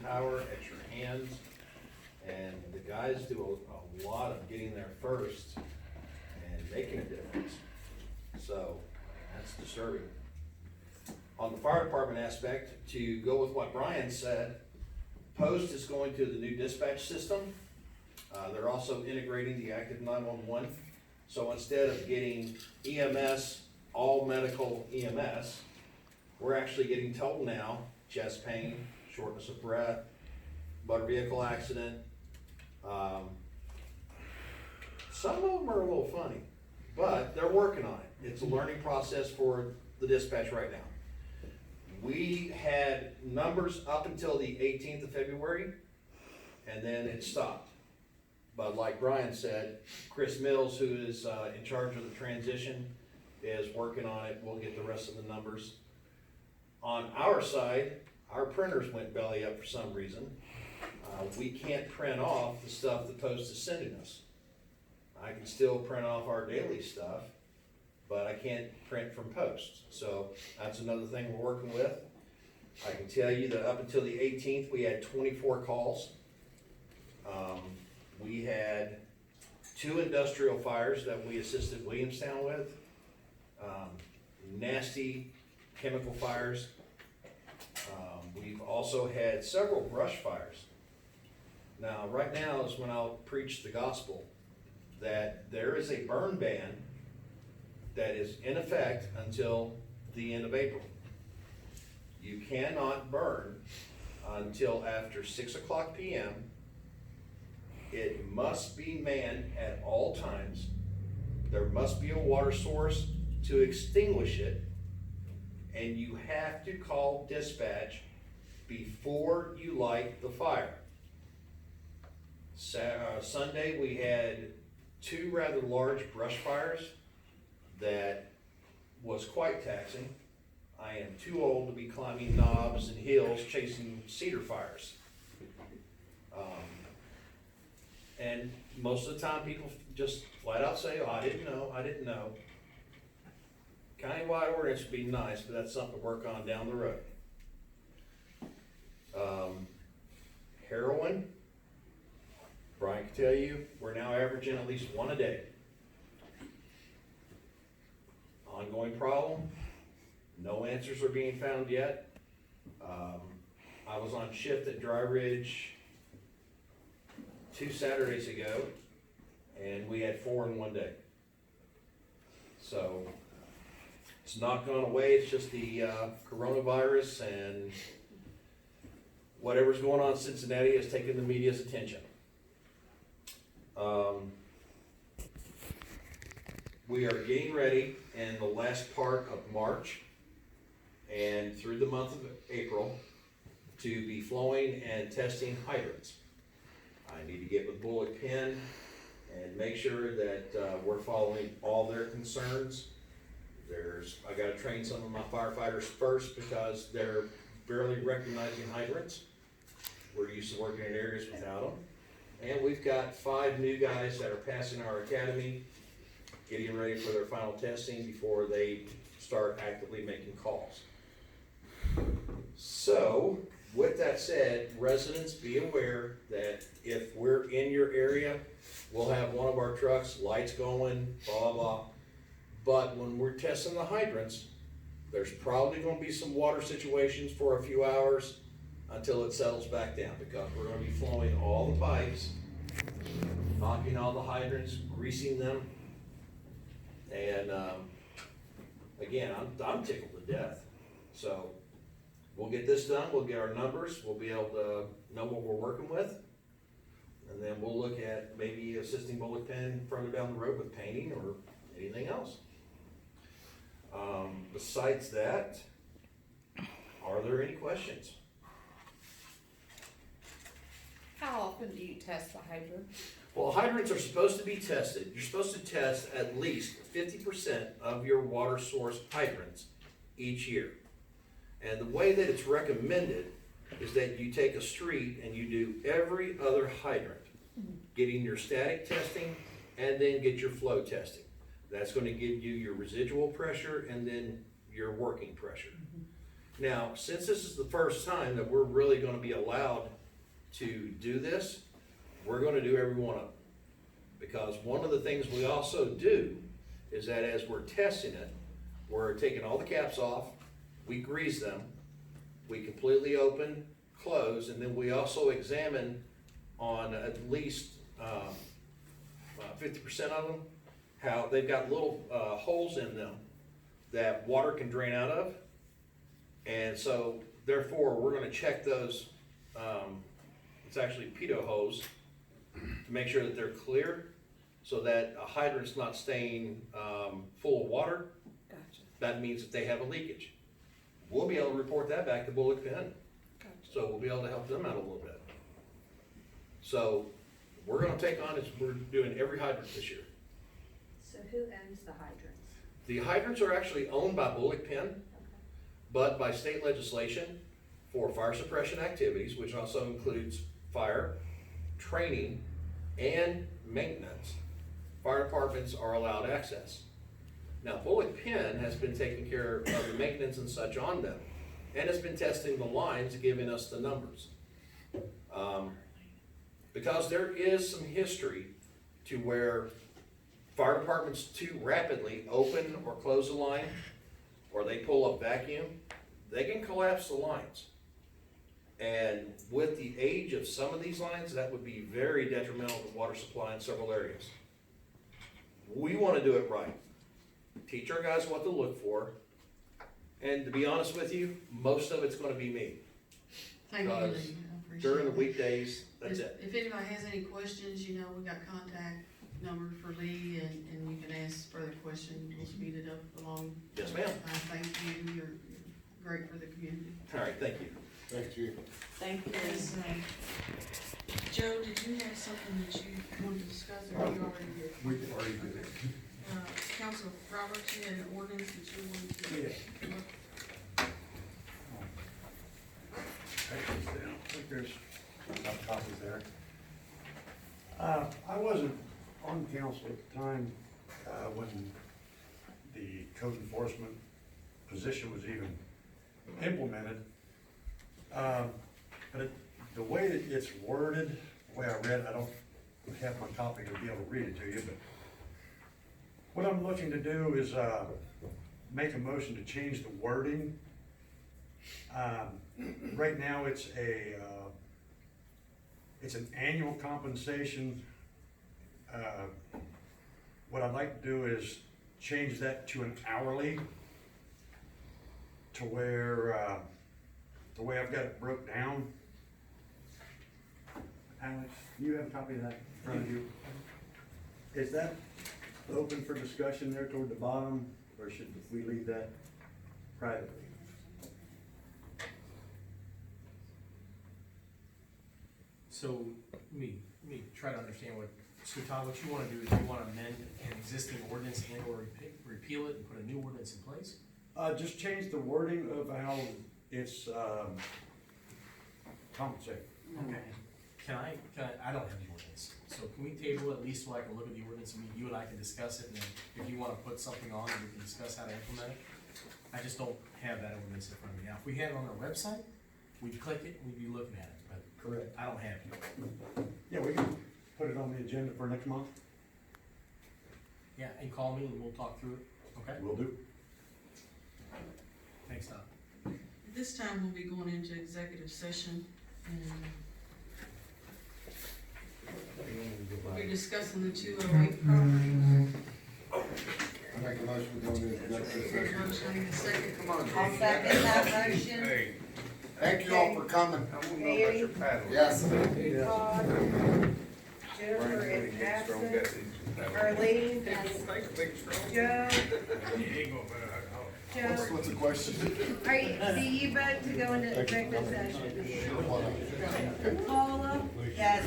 manpower, extra hands, and the guys do a lot of getting there first and making a difference. So, that's disturbing. On the fire department aspect, to go with what Brian said, Post is going to the new dispatch system. They're also integrating the active 911. So instead of getting EMS, all medical EMS, we're actually getting told now, chest pain, shortness of breath, motor vehicle accident. Some of them are a little funny, but they're working on it. It's a learning process for the dispatch right now. We had numbers up until the 18th of February, and then it stopped. But like Brian said, Chris Mills, who is in charge of the transition, is working on it. We'll get the rest of the numbers. On our side, our printers went belly up for some reason. We can't print off the stuff the Post is sending us. I can still print off our daily stuff, but I can't print from Post. So that's another thing we're working with. I can tell you that up until the 18th, we had 24 calls. We had 2 industrial fires that we assisted Williamstown with. Nasty chemical fires. We've also had several brush fires. Now, right now is when I'll preach the gospel that there is a burn ban that is in effect until the end of April. You cannot burn until after 6 o'clock p.m. It must be manned at all times. There must be a water source to extinguish it, and you have to call dispatch before you light the fire. Sunday we had 2 rather large brush fires that was quite taxing. I am too old to be climbing knobs and hills chasing cedar fires. And most of the time people just flat out say, oh, I didn't know. Countywide ordinance would be nice, but that's something to work on down the road. Heroin, Brian can tell you, we're now averaging at least 1 a day. Ongoing problem, no answers are being found yet. I was on shift at Dry Ridge 2 Saturdays ago, and we had 4 in 1 day. So it's not gone away, it's just the coronavirus and whatever's going on in Cincinnati has taken the media's attention. We are getting ready in the last part of March and through the month of April to be flowing and testing hydrants. I need to get with Bullock Penn and make sure that we're following all their concerns. I gotta train some of my firefighters first because they're barely recognizing hydrants. We're used to working in areas without them. And we've got 5 new guys that are passing our academy, getting ready for their final testing before they start actively making calls. So, with that said, residents be aware that if we're in your area, we'll have one of our trucks, lights going, blah, blah, blah. But when we're testing the hydrants, there's probably gonna be some water situations for a few hours until it settles back down, because we're gonna be flowing all the pipes, knocking all the hydrants, greasing them. And again, I'm tickled to death. So we'll get this done, we'll get our numbers, we'll be able to know what we're working with. And then we'll look at maybe assisting Bullock Penn further down the road with painting or anything else. Besides that, are there any questions? How often do you test the hydrant? Well, hydrants are supposed to be tested. You're supposed to test at least 50% of your water source hydrants each year. And the way that it's recommended is that you take a street and you do every other hydrant, getting your static testing and then get your flow testing. That's going to give you your residual pressure and then your working pressure. Now, since this is the first time that we're really gonna be allowed to do this, we're gonna do every one of them. Because one of the things we also do is that as we're testing it, we're taking all the caps off, we grease them, we completely open, close, and then we also examine on at least 50% of them, how they've got little holes in them that water can drain out of. And so therefore, we're gonna check those, it's actually pitot hose, to make sure that they're clear, so that a hydrant's not staying full of water. Gotcha, That means that they have a leakage. We'll be able to report that back to Bullock Penn, gotcha. so we'll be able to help them out a little bit. So we're gonna take on this, we're doing every hydrant this year. So who owns the hydrants? The hydrants are actually owned by Bullock Penn, Okay. but by state legislation for fire suppression activities, which also includes fire, training, and maintenance, fire departments are allowed access. Now, Bullock Penn has been taking care of the maintenance and such on them, and has been testing the lines, giving us the numbers. Because there is some history to where fire departments too rapidly open or close a line, or they pull a vacuum, they can collapse the lines. And with the age of some of these lines, that would be very detrimental to water supply in several areas. We wanna do it right. Teach our guys what to look for. And to be honest with you, most of it's gonna be me. Thank you, Because Lee. I appreciate During the that. weekdays, that's it. If anybody has any questions, you know, we got contact number for Lee, and you can ask further questions, we'll speed it up along. Yes, ma'am. Thank you, you're great for the community. All right, thank you. Thank you. Thank you. Yes, Joe, did you have something that you wanted to discuss, or you already did? We already did it. Council Roberts, you had an ordinance that you wanted to. Yeah. Take this down. I think there's enough copies there. I wasn't on council at the time, when the code enforcement position was even implemented. But the way that it's worded, the way I read it, I don't have my copy to be able to read it to you, but what I'm looking to do is, make a motion to change the wording. Right now, it's an annual compensation. What I'd like to do is change that to an hourly, to where, the way I've got it broke down. Alex, do you have a copy of that in front of you? Is that open for discussion there toward the bottom, or should we leave that privately? So, let me try to understand so Todd, what you wanna do is you wanna amend an existing ordinance and or repeal it and put a new ordinance in place? Just change the wording of how it's, compensated. Okay. I don't have the ordinance, so can we table it at least so I can look at the ordinance, and you and I can discuss it, and then if you wanna put something on, then we can discuss how to implement it? I just don't have that ordinance in front of me. Now, if we had it on our website, we'd click it, we'd be looking at it, but Correct. I don't have it. Yeah, we can put it on the agenda for next month. Yeah, and call me and we'll talk through it, okay? Will do. Thanks, Todd. At this time, we'll be going into executive session, and we'll be discussing the 208 property. I make a motion to go into executive session. Motion and a second. Come on. I'll second that motion. Hey, thank you all for coming. Eddie, Yes. Todd, Jennifer is absent, Arlene, Joe. Joe, What's the question? do you vote to go into executive session? Paula? Yes.